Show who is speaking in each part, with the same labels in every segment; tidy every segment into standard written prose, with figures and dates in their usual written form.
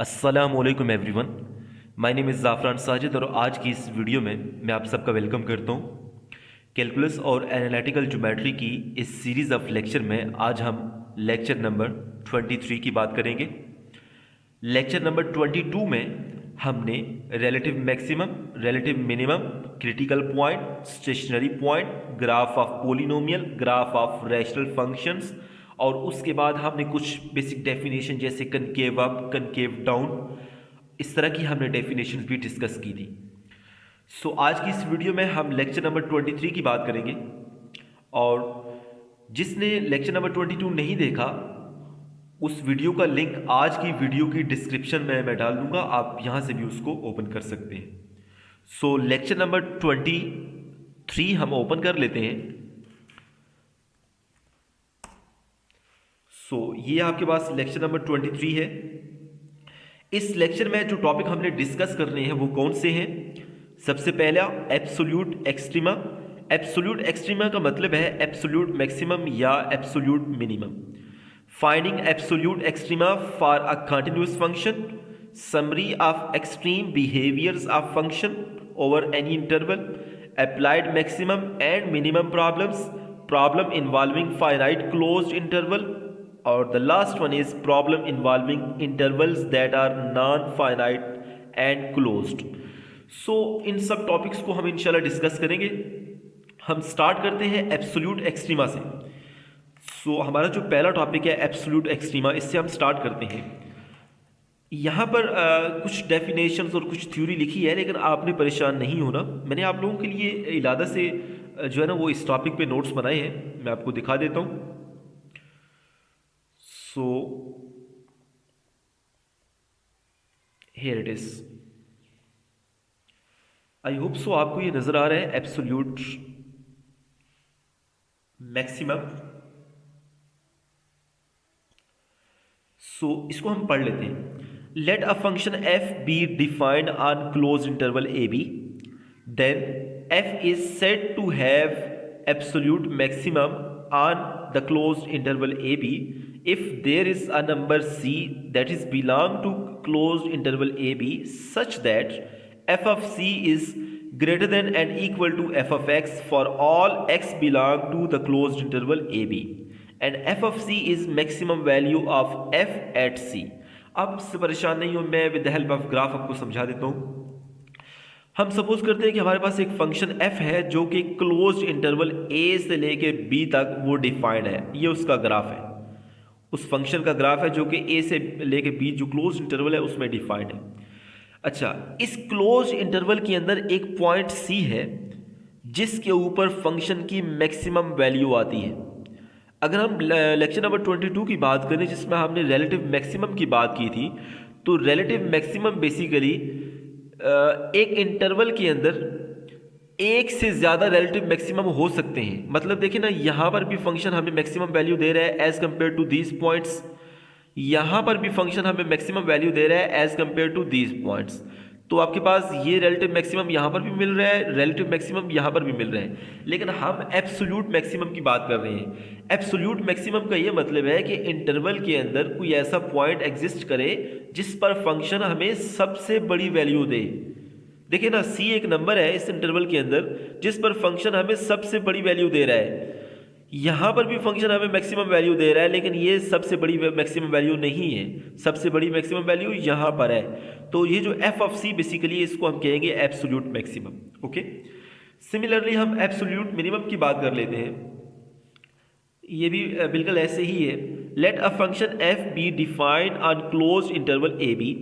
Speaker 1: अस्सलामुअलैकुम everyone. My name is Zafran Sajid और आज की इस वीडियो में मैं आप सबका वेलकम करता हूँ। कैलकुलस और एनालिटिकल ज्योमेट्री की इस सीरीज़ ऑफ लेक्चर में आज हम लेक्चर नंबर 23 की बात करेंगे। लेक्चर नंबर 22 में हमने relative maximum, relative minimum, critical point, stationary point, graph of polynomial, graph of rational functions और उसके बाद हमने कुछ बेसिक डेफिनेशन जैसे कनकेव अप, कनकेव डाउन, इस तरह की हमने डेफिनेशन भी डिस्कस की थी। सो आज की इस वीडियो में हम लेक्चर नंबर 23 की बात करेंगे और जिसने लेक्चर नंबर 22 नहीं देखा उस वीडियो का लिंक आज की वीडियो की डिस्क्रिप्शन में मैं डाल दूंगा, आप यहां से भी उसको ओपन कर सकते हैं। सो लेक्चर नंबर 23 हम ओपन कर लेते हैं। ये आपके पास लेक्चर नंबर 23 है। इस लेक्चर में जो टॉपिक हमने डिस्कस करने हैं वो कौन से हैं? सबसे पहला एब्सोल्यूट एक्सट्रीमा। एब्सोल्यूट एक्सट्रीमा का मतलब है एब्सोल्यूट मैक्सिमम या absolute minimum. Finding absolute extrema for a continuous function, summary of extreme behaviours of function over any interval, applied maximum and minimum problems, problem involving finite closed interval, और the last one is problem involving intervals that are non-finite and closed. इन सब topics को हम इंशाल्लाह discuss करेंगे। हम start करते हैं absolute extrema से। हमारा जो पहला टॉपिक है एब्सोल्यूट एक्सट्रीमा, इससे हम स्टार्ट करते हैं। यहाँ पर कुछ डेफिनेशंस और कुछ थ्योरी लिखी है, लेकिन आपने परेशान नहीं होना। मैंने आप लोगों के लिए इलादा से जो है ना वो इस टॉपिक पे नोट्स बनाए हैं, मैं आपको दिखा देता हूँ। here it is. I hope so आपको ये नजर आ रहा है एब्सोल्यूट मैक्सिमम। इसको हम पढ़ लेते हैं। Let a function f b defined on close interval a b, then f is said to have absolute maximum on the closed interval AB if there is a number C that is belong to closed interval AB such that f of C is greater than and equal to f of x for all x belong to the closed interval AB and f of C is maximum value of f at C। अब इससे परेशान नहीं हो, मैं with the help of graph आपको समझा देता हूँ। हम सपोज करते हैं कि हमारे पास एक फंक्शन f है जो कि क्लोज्ड इंटरवल a से लेके b तक वो डिफाइंड है। ये उसका ग्राफ है, उस फंक्शन का ग्राफ है जो कि a से लेके b जो क्लोज्ड इंटरवल है उसमें डिफाइंड है। अच्छा, इस क्लोज्ड इंटरवल के अंदर एक पॉइंट c है जिसके ऊपर फंक्शन की मैक्सिमम वैल्यू आती है। अगर हम लेक्चर नंबर 22 की बात करें जिसमें हमने रिलेटिव मैक्सिमम की बात की थी, तो रिलेटिव मैक्सिमम बेसिकली एक इंटरवल के अंदर एक से ज़्यादा रिलेटिव मैक्सिमम हो सकते हैं। मतलब देखिए ना, यहाँ पर भी फंक्शन हमें मैक्सिमम वैल्यू दे रहा है as compare to these points, यहाँ पर भी फंक्शन हमें मैक्सिमम वैल्यू दे रहा है as compare to these points. तो आपके पास ये रिलेटिव मैक्सिमम यहाँ पर भी मिल रहा है, रिलेटिव मैक्सिमम यहाँ पर भी मिल रहा है, लेकिन हम एब्सोल्यूट मैक्सिमम की बात कर रहे हैं। एब्सोल्यूट मैक्सिमम का ये मतलब है कि इंटरवल के अंदर कोई ऐसा पॉइंट एग्जिस्ट करे जिस पर फंक्शन हमें सबसे बड़ी वैल्यू दे। देखिए ना, c एक नंबर है इस इंटरवल के अंदर जिस पर फंक्शन हमें सबसे बड़ी वैल्यू दे रहा है। यहाँ पर भी फंक्शन हमें मैक्सिमम वैल्यू दे रहा है, लेकिन ये सबसे बड़ी मैक्सिमम वैल्यू नहीं है, सबसे बड़ी मैक्सिमम वैल्यू यहाँ पर है। तो ये जो f ऑफ c बेसिकली इसको हम कहेंगे एब्सोल्यूट मैक्सिमम। ओके, सिमिलरली हम एब्सोल्यूट मिनिमम की बात कर लेते हैं। ये भी बिल्कुल ऐसे ही है। Let a function f b defined on closed interval a b,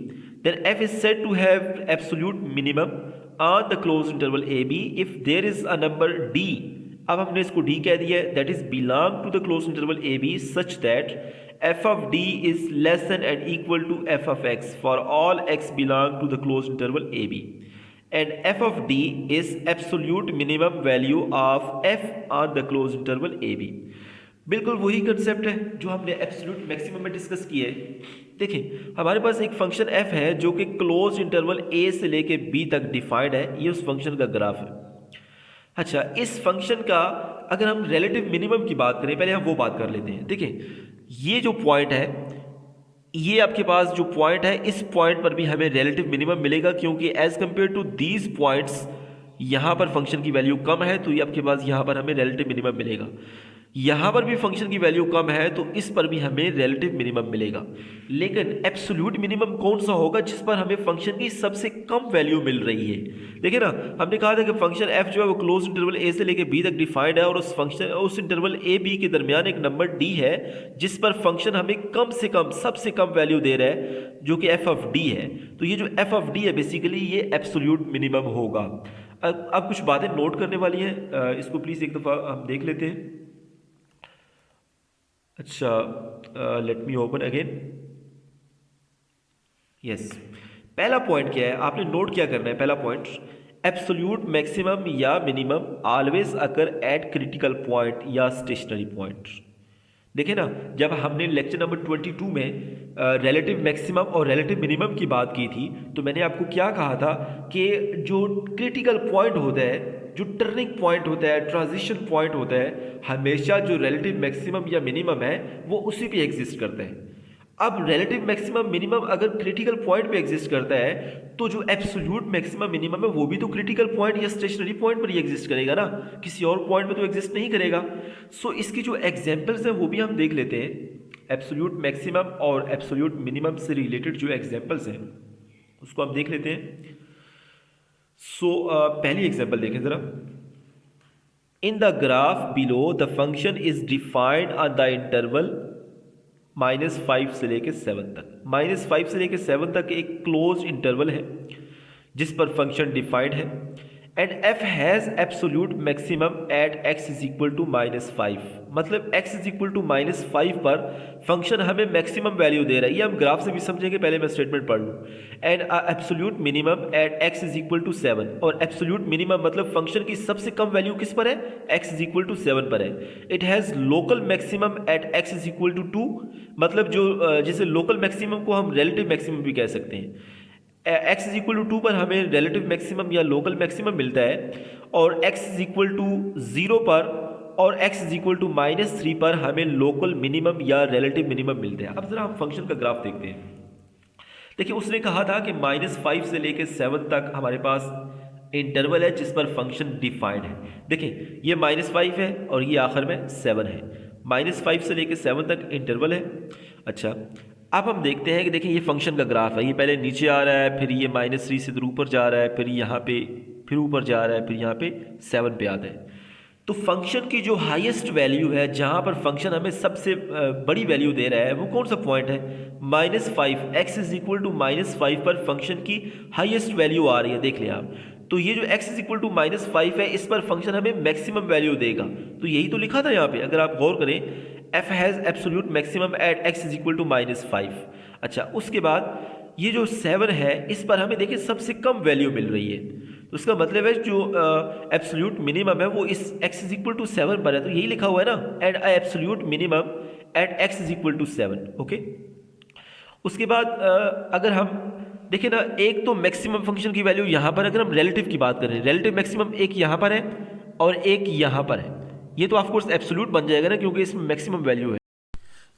Speaker 1: then f is said to have absolute minimum on the closed interval AB if there is a number d, अब हमने इसको d कह दिया है, that is belong to the closed interval AB such that f of d is less than and equal to f of x for all x belong to the closed interval AB and f of d is absolute minimum value of f on the closed interval AB। बिल्कुल वही concept है जो हमने absolute maximum में discuss किया है। देखिए, हमारे पास एक फंक्शन f है जो कि क्लोज इंटरवल a से लेके b तक डिफाइंड है, ये उस फंक्शन का ग्राफ है। अच्छा, इस फंक्शन का अगर हम रिलेटिव मिनिमम की बात करें, पहले हम वो बात कर लेते हैं। देखिए, ये जो पॉइंट है ये आपके पास जो पॉइंट है, इस पॉइंट पर भी हमें रिलेटिव मिनिमम मिलेगा, क्योंकि as compare to these points यहाँ पर फंक्शन की वैल्यू कम है, तो ये आपके पास यहाँ पर हमें रिलेटिव मिनिमम मिलेगा। यहाँ पर भी फंक्शन की वैल्यू कम है, तो इस पर भी हमें रिलेटिव मिनिमम मिलेगा। लेकिन एब्सोल्यूट मिनिमम कौन सा होगा जिस पर हमें फंक्शन की सबसे कम वैल्यू मिल रही है? देखिए ना, हमने कहा था कि फंक्शन f जो है वो क्लोज इंटरवल a से लेके b तक डिफाइंड है, और उस इंटरवल a b के दरमियान एक नंबर d है जिस पर फंक्शन हमें कम से कम सबसे कम वैल्यू दे रहा है, जो कि f ऑफ d है। तो ये जो f ऑफ d है बेसिकली ये एब्सोल्यूट मिनिमम होगा। अब कुछ बातें नोट करने वाली हैं, इसको प्लीज़ एक दफ़ा हम देख लेते हैं। अच्छा, let me open again. Yes, पहला पॉइंट क्या है, आपने नोट क्या करना है? पहला पॉइंट, एब्सोल्यूट मैक्सिमम या minimum always occur at critical point या स्टेशनरी पॉइंट। देखिए ना, जब हमने लेक्चर नंबर 22 में रिलेटिव मैक्सिमम और रिलेटिव मिनिमम की बात की थी, तो मैंने आपको क्या कहा था कि जो क्रिटिकल पॉइंट होता है, जो टर्निंग पॉइंट होता है, ट्रांजिशन पॉइंट होता है, हमेशा जो रिलेटिव मैक्सिमम या मिनिमम है वो उसी पे एग्जिस्ट करता है। अब रिलेटिव मैक्सिमम मिनिमम अगर क्रिटिकल पॉइंट पे एग्जिस्ट करता है, तो जो एब्सोल्यूट मैक्सिमम मिनिमम है वो भी तो क्रिटिकल पॉइंट या स्टेशनरी पॉइंट पर ही एग्जिस्ट करेगा ना, किसी और पॉइंट पे तो एग्जिस्ट नहीं करेगा। सो इसकी जो एग्जांपल्स हैं वो भी हम देख लेते हैं। एब्सोल्यूट मैक्सिमम और एब्सोल्यूट मिनिमम से रिलेटेड जो एग्जांपल्स हैं उसको हम देख लेते हैं। सो पहली एग्जांपल देखें जरा। इन the graph below the function is defined on the interval -5 से लेके 7 तक। -5 से लेके 7 तक एक क्लोज इंटरवल है जिस पर फंक्शन डिफाइंड है, and f has absolute maximum at x is equal to -5। मतलब x इज इक्वल टू -5 पर फंक्शन हमें मैक्सिमम वैल्यू दे रहा है। ये हम ग्राफ से भी समझेंगे, पहले मैं स्टेटमेंट पढ़ लूँ। And absolute minimum at x is equal to 7, और एब्सोल्यूट मिनिमम मतलब फंक्शन की सबसे कम वैल्यू किस पर है? x इज इक्वल टू 7 पर है। It has local maximum at x is equal to 2, मतलब जो जिसे लोकल मैक्सिमम को हम रिलेटिव मैक्सिमम भी कह सकते हैं। x इज इक्वल टू 2 पर हमें रिलेटिव मैक्सिमम या लोकल मैक्सिमम मिलता है, और x इज इक्वल टू 0 पर और x इज इक्वल टू -3 पर हमें लोकल मिनिमम या रिलेटिव मिनिमम मिलते हैं। अब जरा हम फंक्शन का ग्राफ देखते हैं। देखिए, उसने कहा था कि -5 से लेकर 7 तक हमारे पास इंटरवल है जिस पर फंक्शन डिफाइंड है। देखिए, ये -5 है और ये आखिर में 7 है। -5 से लेकर 7 तक इंटरवल है। अच्छा, अब हम देखते हैं कि देखिए ये फंक्शन का ग्राफ है। ये पहले नीचे आ रहा है, फिर ये -3 से इधर ऊपर जा रहा है, फिर यहाँ पे फिर ऊपर जा रहा है, फिर यहाँ पे 7 पे आता है। तो फंक्शन की जो हाईएस्ट वैल्यू है, जहाँ पर फंक्शन हमें सबसे बड़ी वैल्यू दे रहा है, वो कौन सा पॉइंट है? -5। x इज इक्वल टू -5 पर फंक्शन की हाईएस्ट वैल्यू आ रही है, देख लें आप। तो ये जो x इज इक्वल टू -5 है, इस पर फंक्शन हमें मैक्सिमम वैल्यू देगा। तो यही तो लिखा था यहाँ पे, अगर आप गौर करें, f has absolute maximum at x is equal to -5। अच्छा, उसके बाद ये जो 7 है, इस पर हमें देखिए सबसे कम वैल्यू मिल रही है। तो उसका मतलब है जो एब्सोल्यूट मिनिमम है वो इस x इज इक्वल टू 7 पर है। तो यही लिखा हुआ है ना, at absolute minimum at x is equal to 7। Okay, उसके बाद अगर हम देखिए ना, एक तो मैक्सिमम फंक्शन की वैल्यू यहाँ पर, अगर हम रिलेटिव की बात करें, रिलेटिव मैक्सिमम एक यहाँ पर है और एक यहाँ पर है। ये तो ऑफकोर्स एब्सोल्यूट बन जाएगा ना, क्योंकि इसमें मैक्सिमम वैल्यू है।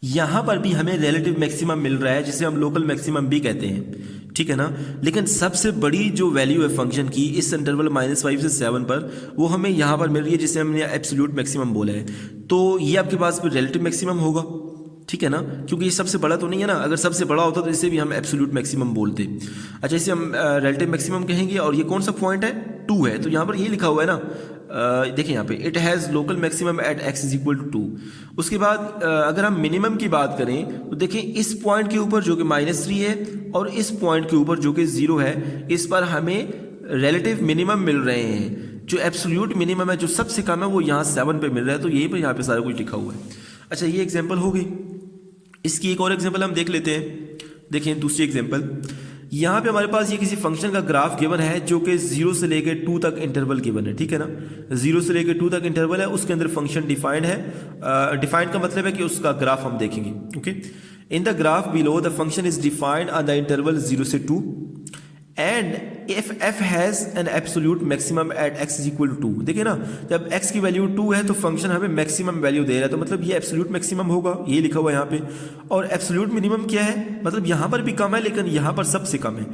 Speaker 1: यहाँ पर भी हमें रिलेटिव मैक्सिमम मिल रहा है, जिसे हम लोकल मैक्सिमम भी कहते हैं, ठीक है ना। लेकिन सबसे बड़ी जो वैल्यू है फंक्शन की इस इंटरवल -5 से 7 पर, वो हमें यहाँ पर मिल रही है, जिसे हमने एब्सोल्यूट मैक्सिमम बोला है। तो ये आपके पास रिलेटिव मैक्सिमम होगा, ठीक है ना, क्योंकि ये सबसे बड़ा तो नहीं है ना। अगर सबसे बड़ा होता तो इसे भी हम एब्सोल्यूट मैक्सिमम बोलते। अच्छा, इसे हम रिलेटिव मैक्सिमम कहेंगे, और ये कौन सा पॉइंट है? 2 है। तो यहाँ पर ये लिखा हुआ है ना, देखिए यहाँ पे it has local maximum at x is equal to 2। उसके बाद अगर हम मिनिमम की बात करें, तो देखिए इस पॉइंट के ऊपर जो कि -3 है और इस पॉइंट के ऊपर जो कि 0 है, इस पर हमें रिलेटिव मिनिमम मिल रहे हैं। जो एब्सोल्यूट मिनिमम है, जो सबसे कम है, वो यहाँ 7 पे मिल रहा है। तो यहीं पर यहाँ पे सारा कुछ लिखा हुआ है। अच्छा, ये एग्जाम्पल हो गई। इसकी एक और एग्जाम्पल हम देख लेते हैं। देखें दूसरी एग्जाम्पल, यहाँ पे हमारे पास ये किसी फंक्शन का ग्राफ गिवन है जो कि 0 से लेकर 2 तक इंटरवल गिवन है, ठीक है ना। 0 से लेकर 2 तक इंटरवल है, उसके अंदर फंक्शन डिफाइंड है। डिफाइंड का मतलब है कि उसका ग्राफ हम देखेंगे। Okay, in the graph below the function is defined on the interval 0 से 2 and
Speaker 2: if f has an absolute maximum at x is equal to 2, देखिए ना, जब x की वैल्यू 2 है तो फंक्शन हमें मैक्सिमम वैल्यू दे रहा है, तो मतलब ये एब्सोल्यूट मैक्सिमम होगा, ये लिखा हुआ है यहाँ पे। और एब्सोल्यूट मिनिमम क्या है, मतलब यहाँ पर भी कम है लेकिन यहाँ पर सबसे कम है।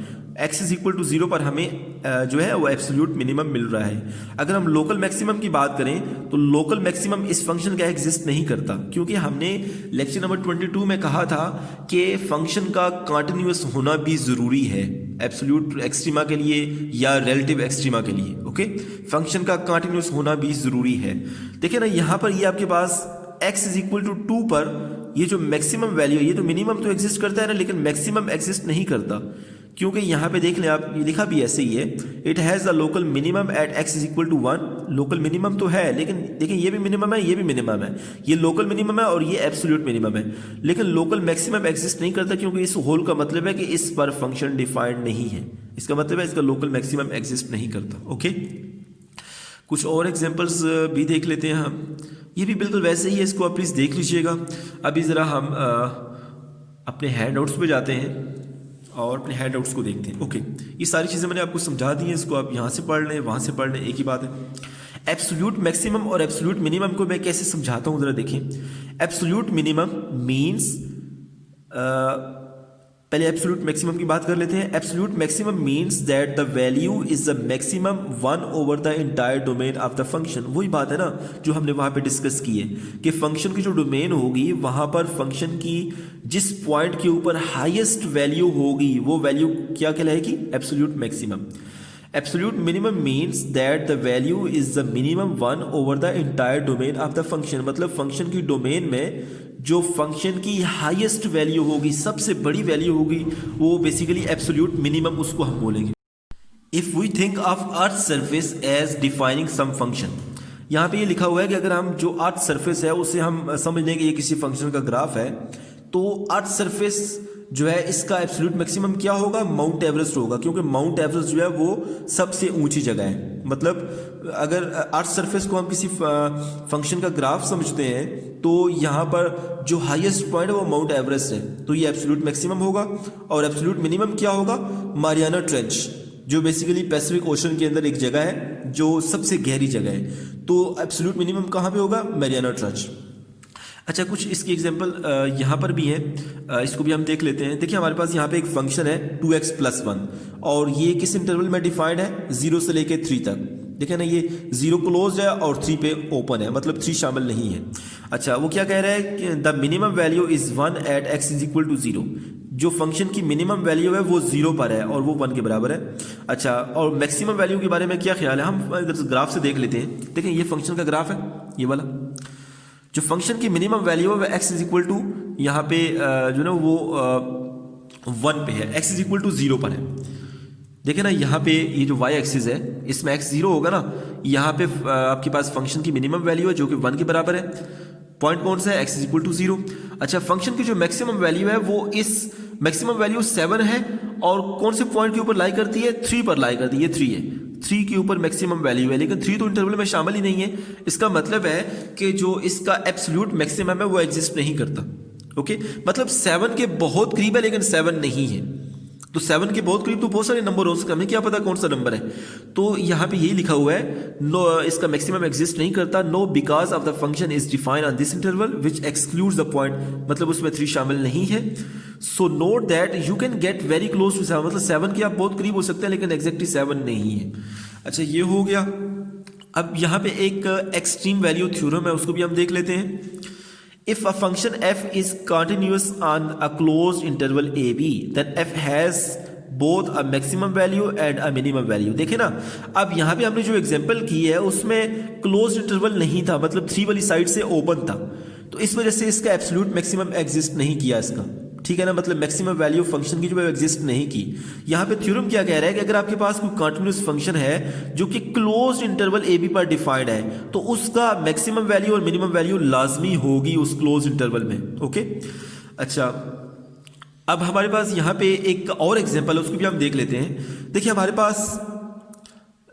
Speaker 2: x इज इक्वल टू 0 पर हमें जो है वो एब्सोल्यूट मिनिमम मिल रहा है। अगर हम लोकल मैक्सिमम की बात करें तो लोकल मैक्सिमम इस फंक्शन का एग्जिस्ट नहीं करता, क्योंकि हमने लेक्चर नंबर 22 में कहा था कि फंक्शन का कंटिन्यूअस होना भी ज़रूरी है एब्सोल्यूट एक्सट्रीमा के लिए या रिलेटिव एक्सट्रीमा के लिए। ओके, फंक्शन का कंटिन्यूअस होना भी ज़रूरी है। देखिए ना, यहाँ पर ये आपके पास x इज इक्वल टू 2 पर ये जो मैक्सिमम वैल्यू है, ये तो मिनिमम तो एग्जिस्ट करता है ना, लेकिन मैक्सिमम एग्जिस्ट नहीं करता, क्योंकि यहाँ पे देख लें आप, ये लिखा भी ऐसे ही है, it has the local minimum at x is equal to 1। Local minimum तो है, लेकिन देखिए ये भी मिनिमम है, ये भी मिनिमम है, ये लोकल मिनिमम है और ये एब्सोल्यूट मिनिमम है, लेकिन लोकल मैक्सिमम एग्जिस्ट नहीं करता, क्योंकि इस होल का मतलब है कि इस पर फंक्शन डिफाइंड नहीं है। इसका मतलब है इसका लोकल मैक्सिमम एग्जिस्ट नहीं करता। ओके, कुछ और एग्जांपल्स भी देख लेते हैं हम। ये भी बिल्कुल वैसे ही है, इसको आप प्लीज़ देख लीजिएगा। अभी ज़रा हम अपने हैंड आउट्स पर जाते हैं और अपने हैंड आउट्स को देखते हैं। ओके, ये सारी चीज़ें मैंने आपको समझा दी हैं, इसको आप यहाँ से पढ़ लें, वहाँ से पढ़ लें, एक ही बात है। एब्सोल्यूट मैक्सिमम और एब्सोल्यूट मिनिमम को मैं कैसे समझाता हूँ ज़रा देखें। एब्सोल्यूट मिनिमम मीन्स, पहले एब्सोल्यूट मैक्सिमम की बात कर लेते हैं। Absolute maximum means that the value is the maximum 1 over the entire domain of the function. वही बात है ना जो हमने वहाँ पे डिस्कस की है कि फंक्शन की जो डोमेन होगी वहाँ पर फंक्शन की जिस पॉइंट के ऊपर हाईएस्ट वैल्यू होगी वो वैल्यू क्या कहलाएगी, absolute maximum. Absolute minimum means that the value is the minimum 1 over the entire domain of the function. मतलब फंक्शन की डोमेन में जो फंक्शन की हाईएस्ट वैल्यू होगी, सबसे बड़ी वैल्यू होगी, वो बेसिकली एब्सोल्यूट मिनिमम उसको हम बोलेंगे। If we think of earth surface as defining some function, यहाँ पे ये लिखा हुआ है कि अगर हम जो अर्थ सरफेस है उसे हम समझ लें कि ये किसी फंक्शन का ग्राफ है, तो अर्थ सरफेस जो है इसका एब्सोल्यूट मैक्सिमम क्या होगा, माउंट एवरेस्ट होगा, क्योंकि माउंट एवरेस्ट जो है वो सबसे ऊंची जगह है। मतलब अगर अर्थ सरफेस को हम किसी फंक्शन का ग्राफ समझते हैं तो यहाँ पर जो हाईएस्ट पॉइंट है वो माउंट एवरेस्ट है, तो ये एब्सोल्यूट मैक्सिमम होगा। और एब्सोल्यूट मिनिमम क्या होगा, मारियाना ट्रेंच, जो बेसिकली पैसिफिक ओशन के अंदर एक जगह है जो सबसे गहरी जगह है, तो एब्सोल्यूट मिनिमम कहाँ पे होगा, मारियाना ट्रेंच। अच्छा, कुछ इसकी एग्जांपल यहाँ पर भी है, इसको भी हम देख लेते हैं। देखिए हमारे पास यहाँ पे एक फंक्शन है 2x + 1 और ये किस इंटरवल में डिफाइंड है, 0 से लेके 3 तक। देखिए ना, ये 0 क्लोज है और 3 पे ओपन है, मतलब 3 शामिल नहीं है। अच्छा, वो क्या कह रहा है कि the minimum value is 1 at x is equal to 0। जो फंक्शन की मिनिमम वैल्यू है वो 0 पर है और वो 1 के बराबर है। अच्छा, और मैक्सिमम वैल्यू के बारे में क्या ख्याल है, हम इधर ग्राफ से देख लेते हैं। देखिए ये फंक्शन का ग्राफ है, ये वाला जो फंक्शन की मिनिमम वैल्यू है वह x इज इक्वल टू यहाँ पे जो ना वो 1 पे है, x इज इक्वल टू 0 पर है। देखिए ना, यहाँ पे ये जो y एक्सिस है इसमें x 0 होगा ना, यहाँ पे आपके पास फंक्शन की मिनिमम वैल्यू है जो कि 1 के बराबर है। पॉइंट कौन सा है, x इज इक्वल टू 0। अच्छा, फंक्शन की जो मैक्सिमम वैल्यू है वो इस मैक्सिमम वैल्यू 7 है और कौन से पॉइंट के ऊपर लाई करती है, 3 पर लाई करती है, ये 3 है, 3 के ऊपर मैक्सिमम वैल्यू है, लेकिन 3 तो इंटरवल में शामिल ही नहीं है। इसका मतलब है कि जो इसका एब्सोल्यूट मैक्सिमम है वो एग्जिस्ट नहीं करता। ओके, मतलब 7 के बहुत करीब है लेकिन 7 नहीं है, तो 7 के बहुत करीब तो बहुत सारे नंबर हो सकते हैं, हमें क्या पता कौन सा नंबर है। तो यहाँ पे यही लिखा हुआ है, नो इसका मैक्सिमम एग्जिस्ट नहीं करता, no because of the function is defined on this interval which excludes the point, मतलब उसमें 3 शामिल नहीं है। So note that you can get very close to 7, मतलब 7 के आप बहुत करीब हो सकते हैं लेकिन एग्जैक्टली 7 नहीं है। अच्छा, ये हो गया। अब यहाँ पे एक एक्सट्रीम वैल्यू थ्योरम है, उसको भी हम देख लेते हैं। If a function f is continuous on a closed interval ab, then f has both a maximum value and a minimum value। देखें ना, अब यहाँ पे हमने जो एग्जांपल की है उसमें क्लोज्ड इंटरवल नहीं था, मतलब 3 वाली साइड से ओपन था, तो इस वजह से इसका एब्सोल्यूट मैक्सिमम एग्जिस्ट नहीं किया इसका, ठीक है ना, मतलब मैक्सिमम वैल्यू फंक्शन की जो है एग्जिस्ट नहीं की। यहाँ पे थ्योरम क्या कह रहा है कि अगर आपके पास कोई कंटिन्यूअस फंक्शन है जो कि क्लोज्ड इंटरवल ए बी पर डिफाइंड है, तो उसका मैक्सिमम वैल्यू और मिनिमम वैल्यू लाजमी होगी उस क्लोज्ड इंटरवल में। ओके, अच्छा, अब हमारे पास यहाँ पे एक और एग्जांपल है, उसको भी हम देख लेते हैं। देखिए हमारे पास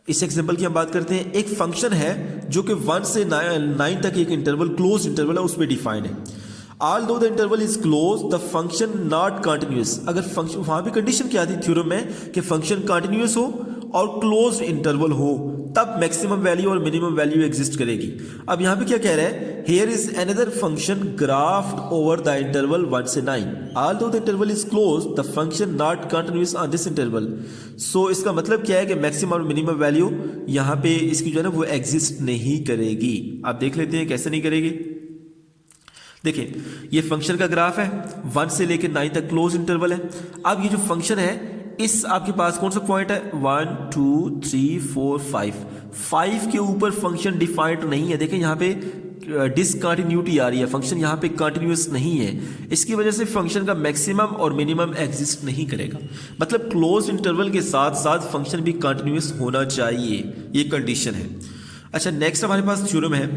Speaker 2: इस एग्जांपल की हम बात करते हैं, एक फंक्शन है जो कि 1 से 9 तक एक इंटरवल क्लोज्ड इंटरवल है उसमें डिफाइंड है। Although the interval is closed, the function not continuous। अगर फंक्शन, वहां भी कंडीशन क्या थी थ्योरम में कि फंक्शन कंटिन्यूअस हो और क्लोज इंटरवल हो, तब मैक्सिमम वैल्यू और मिनिमम वैल्यू एग्जिस्ट करेगी। अब यहाँ पे क्या कह रहा है, here is another function graphed over the interval 1 से 9, although the interval is close the function not continuous on this interval. So इसका मतलब क्या है कि मैक्सिमम और मिनिमम वैल्यू यहाँ पे इसकी जो है ना वो एग्जिस्ट नहीं करेगी। आप देख लेते हैं कैसे नहीं करेगी। देखिए ये फंक्शन का ग्राफ है, 1 से लेकर 9 तक क्लोज इंटरवल है। अब ये जो फंक्शन है इस आपके पास कौन सा पॉइंट है, 1 2 3 4 5 के ऊपर फंक्शन डिफाइंड नहीं है। देखें यहाँ पे डिसकंटिन्यूटी आ रही है, फंक्शन यहाँ पे कंटिन्यूअस नहीं है। इसकी वजह से फंक्शन का मैक्सिमम और मिनिमम एग्जिस्ट नहीं करेगा। मतलब क्लोज इंटरवल के साथ साथ फंक्शन भी कंटिन्यूअस होना चाहिए, ये कंडीशन है। अच्छा नेक्स्ट हमारे पास थ्योरम है,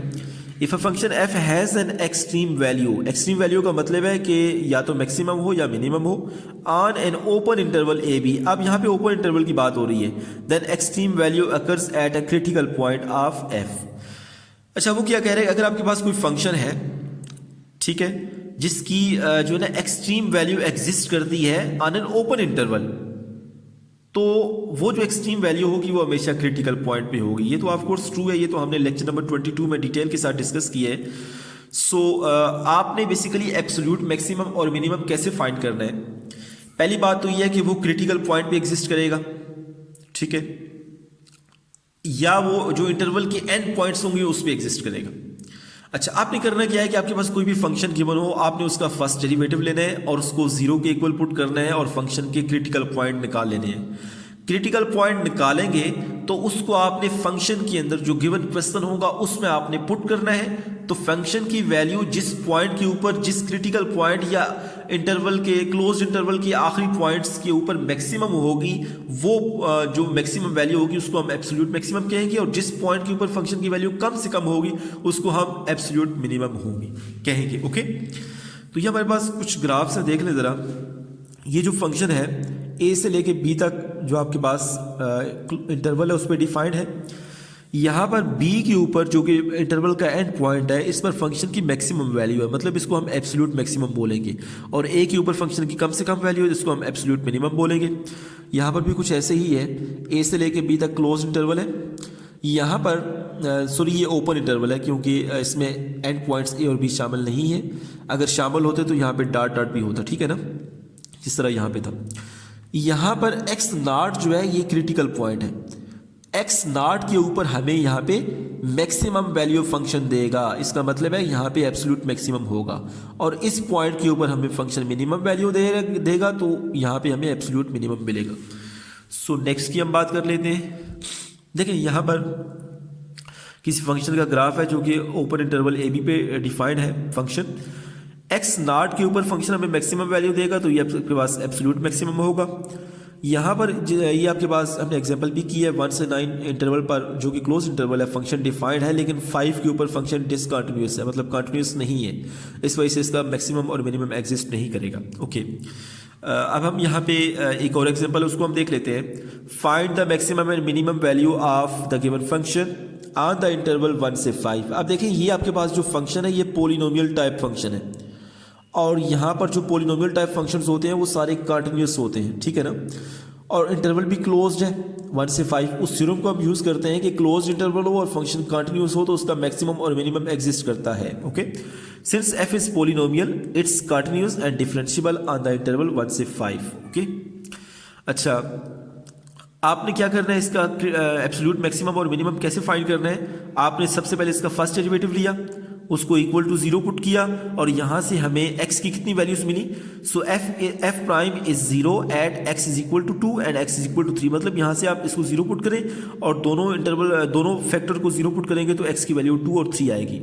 Speaker 2: if a function f has an extreme value का मतलब है कि या तो मैक्सिमम हो या मिनिमम हो on an open interval a b. अब यहाँ पे ओपन इंटरवल की बात हो रही है, then extreme value occurs at a critical point of f। अच्छा वो क्या कह रहे हैं, अगर आपके पास कोई फंक्शन है, ठीक है, जिसकी जो है ना एक्सट्रीम वैल्यू एग्जिस्ट करती है ऑन एन ओपन इंटरवल, तो वो जो एक्सट्रीम वैल्यू होगी वो हमेशा क्रिटिकल पॉइंट पे होगी। ये तो ऑफ कोर्स ट्रू है, ये तो हमने लेक्चर नंबर 22 में डिटेल के साथ डिस्कस किया है। सो आपने बेसिकली एब्सोल्यूट मैक्सिमम और मिनिमम कैसे फाइंड करना है। पहली बात तो ये है कि वो क्रिटिकल पॉइंट पे एग्जिस्ट करेगा, ठीक है, या वो जो इंटरवल के एंड पॉइंट्स होंगे उस पर एग्जिस्ट करेगा। अच्छा आपने करना क्या है कि आपके पास कोई भी फंक्शन गिवन हो, आपने उसका फर्स्ट डेरिवेटिव लेना है और उसको 0 के इक्वल पुट करना है और फंक्शन के क्रिटिकल पॉइंट निकाल लेने हैं। क्रिटिकल पॉइंट निकालेंगे तो उसको आपने फंक्शन के अंदर जो गिवन क्वेश्चन होगा उसमें आपने पुट करना है। तो फंक्शन की वैल्यू जिस पॉइंट के ऊपर, जिस क्रिटिकल पॉइंट या इंटरवल के क्लोज इंटरवल के आखिरी पॉइंट्स के ऊपर मैक्सिमम होगी, वो जो मैक्सिमम वैल्यू होगी उसको हम एब्सोल्यूट मैक्सिमम कहेंगे, और जिस पॉइंट के ऊपर फंक्शन की वैल्यू कम से कम होगी उसको हम एब्सोल्यूट मिनिमम होगी कहेंगे। ओके, तो ये हमारे पास कुछ ग्राफ्स हैं, देख लें ज़रा। ये जो फंक्शन है ए से लेके बी तक जो आपके पास इंटरवल है उस पर डिफाइंड है। यहाँ पर बी के ऊपर जो कि इंटरवल का एंड पॉइंट है, इस पर फंक्शन की मैक्सिमम वैल्यू है, मतलब इसको हम एब्सोल्यूट मैक्सिमम बोलेंगे। और ए के ऊपर फंक्शन की कम से कम वैल्यू है, इसको हम एब्सोल्यूट मिनिमम बोलेंगे। यहाँ पर भी कुछ ऐसे ही है, ए से लेके बी तक क्लोज इंटरवल है। यहाँ पर सॉरी ये ओपन इंटरवल है क्योंकि इसमें एंड पॉइंट्स ए और बी शामिल नहीं है। अगर शामिल होते तो यहाँ पे डॉट डॉट भी होता, ठीक है ना, जिस तरह यहाँ पे था। यहाँ पर एक्स नॉट जो है ये क्रिटिकल पॉइंट है, एक्स नॉट के ऊपर हमें यहाँ पे मैक्सिमम वैल्यू फंक्शन देगा। इसका मतलब है यहाँ पे एब्सोल्यूट मैक्सिमम होगा, और इस पॉइंट के ऊपर हमें फंक्शन मिनिमम वैल्यू देगा, तो यहाँ पे हमें एब्सोल्यूट मिनिमम मिलेगा। सो नेक्स्ट की हम बात कर लेते हैं। देखिए यहाँ पर किसी फंक्शन का ग्राफ है जो कि ओपन इंटरवल ए बी पे डिफाइंड है फंक्शन। एक्स नॉट के ऊपर फंक्शन हमें मैक्सिमम वैल्यू देगा, तो ये आपके पास एब्सोल्यूट मैक्सिमम होगा। यहाँ पर ये आपके पास हमने एग्जांपल भी किया है 1 से 9 इंटरवल पर, जो कि क्लोज इंटरवल है, फंक्शन डिफाइंड है, लेकिन 5 के ऊपर फंक्शन डिसकंटिन्यूअस है, मतलब कंटिन्यूअस नहीं है। इस वजह से इसका मैक्सिमम और मिनिमम एग्जिस्ट नहीं करेगा। ओके, अब हम यहाँ पे एक और एग्जांपल है, उसको हम देख लेते हैं। Find the maximum and minimum value of the given function on the interval 1 से 5। अब देखें ये आपके पास जो फंक्शन है ये पोलिनोमियल टाइप फंक्शन है, और यहाँ पर जो पोलिनोमियल टाइप फंक्शंस होते हैं वो सारे कंटिन्यूअस होते हैं, ठीक है ना, और इंटरवल भी क्लोज्ड है 1 से 5। उस थ्योरम को हम यूज़ करते हैं कि क्लोज्ड इंटरवल हो और फंक्शन कंटिन्यूअस हो तो उसका मैक्सिमम और मिनिमम एग्जिस्ट करता है। Okay, since F is polynomial it's continuous and differentiable on the interval 1 से 5। ओके, अच्छा आपने क्या करना है, इसका एब्सोल्यूट मैक्सिमम और मिनिमम कैसे फाइंड करना है। आपने सबसे पहले इसका फर्स्ट डेरिवेटिव लिया, उसको इक्वल टू 0 पुट किया, और यहाँ से हमें x की कितनी वैल्यूज मिली। So f prime is 0 at x is equal to 2 and x is equal to 3। मतलब यहाँ से आप इसको 0 पुट करें और दोनों फैक्टर को 0 पुट करेंगे तो x की वैल्यू 2 और 3 आएगी।